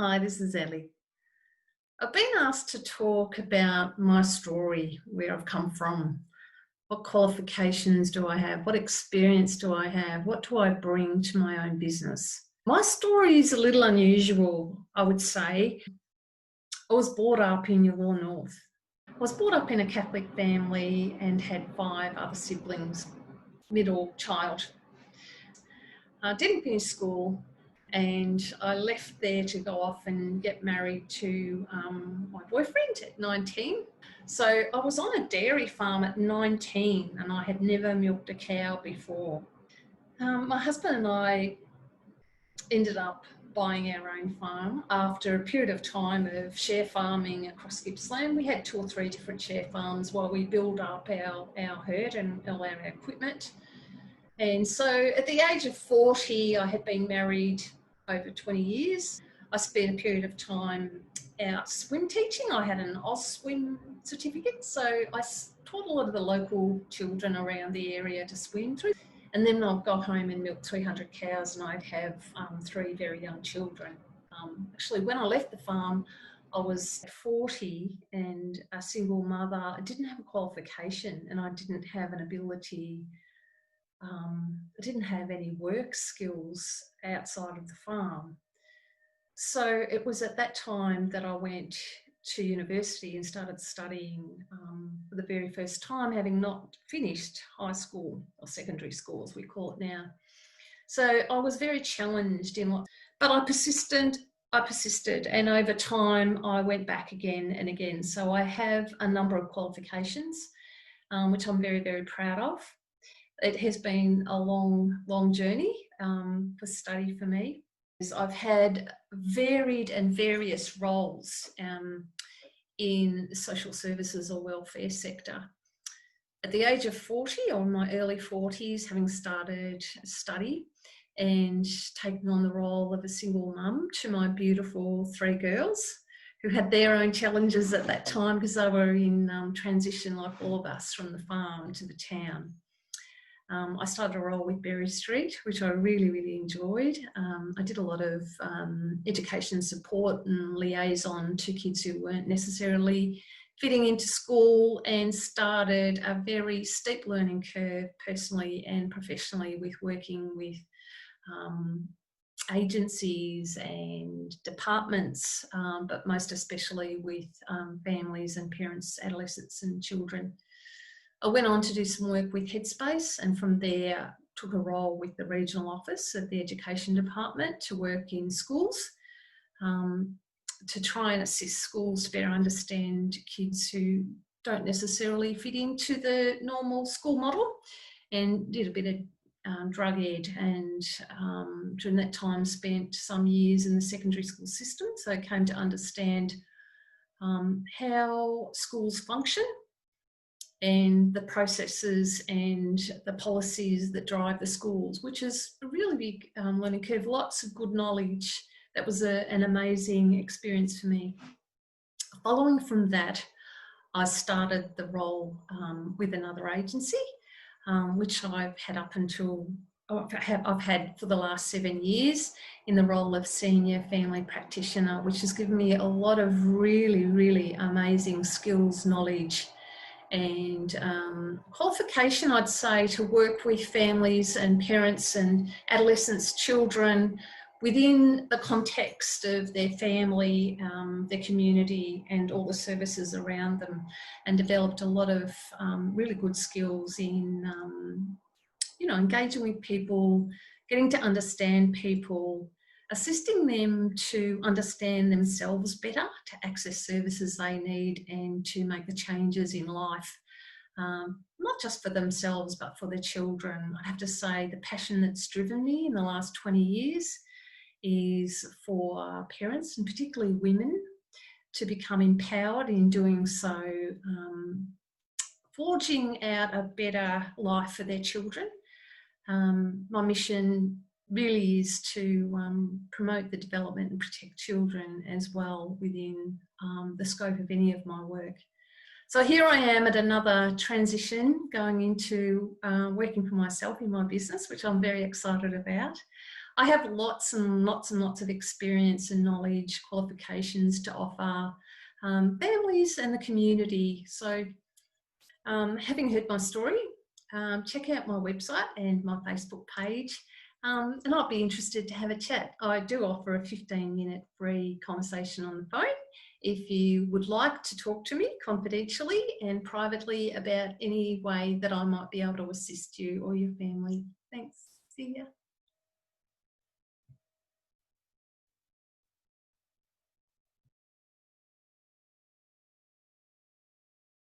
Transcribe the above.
Hi, this is Ellie. I've been asked to talk about my story, where I've come from. What qualifications do I have? What experience do I have? What do I bring to my own business? My story is a little unusual, I would say. I was brought up in Yallourn North. I was brought up in a Catholic family and had 5 other siblings, middle child. I didn't finish school and I left there to go off and get married to my boyfriend at 19. So I was on a dairy farm at 19 and I had never milked a cow before. My husband and I ended up buying our own farm after a period of time of share farming across Gippsland. We had 2 or 3 different share farms while we built up our herd and all our equipment. And so at the age of 40, I had been married over 20 years. I spent a period of time out swim teaching. I had an Ausswim certificate, so I taught a lot of the local children around the area to swim through. And then I got home and milked 300 cows and I'd have 3 very young children. Actually, when I left the farm, I was 40 and a single mother. I didn't have a qualification and I didn't have an ability. I didn't have any work skills outside of the farm. So it was at that time that I went to university and started studying for the very first time, having not finished high school or secondary school, as we call it now. So I was very challenged but I persisted, and over time I went back again and again. So I have a number of qualifications, which I'm very, very proud of. It has been a long journey for study for me. I've had varied and various roles in the social services or welfare sector. At the age of 40, or in my early 40s, having started study and taken on the role of a single mum to my beautiful 3 girls who had their own challenges at that time because they were in transition like all of us from the farm to the town. I started a role with Berry Street, which I really, really enjoyed. I did a lot of education support and liaison to kids who weren't necessarily fitting into school, and started a very steep learning curve personally and professionally with working with agencies and departments, but most especially with families and parents, adolescents and children. I went on to do some work with Headspace, and from there took a role with the regional office of the education department to work in schools, to try and assist schools to better understand kids who don't necessarily fit into the normal school model, and did a bit of drug ed, and during that time spent some years in the secondary school system, so I came to understand how schools function and the processes and the policies that drive the schools, which is a really big learning curve, lots of good knowledge. That was an amazing experience for me. Following from that, I started the role with another agency, which I've had for the last 7 years in the role of senior family practitioner, which has given me a lot of really, really amazing skills, knowledge, and qualification, I'd say, to work with families and parents and adolescents, children, within the context of their family, their community and all the services around them, and developed a lot of really good skills in engaging with people, getting to understand people, assisting them to understand themselves better, to access services they need and to make the changes in life, not just for themselves but for their children. I have to say the passion that's driven me in the last 20 years is for parents, and particularly women, to become empowered in doing so, forging out a better life for their children. My mission really is to promote the development and protect children as well within the scope of any of my work. So here I am at another transition, going into working for myself in my business, which I'm very excited about. I have lots and lots and lots of experience and knowledge, qualifications to offer families and the community. So having heard my story, check out my website and my Facebook page, and I'll be interested to have a chat. I do offer a 15-minute free conversation on the phone if you would like to talk to me confidentially and privately about any way that I might be able to assist you or your family. Thanks. See ya.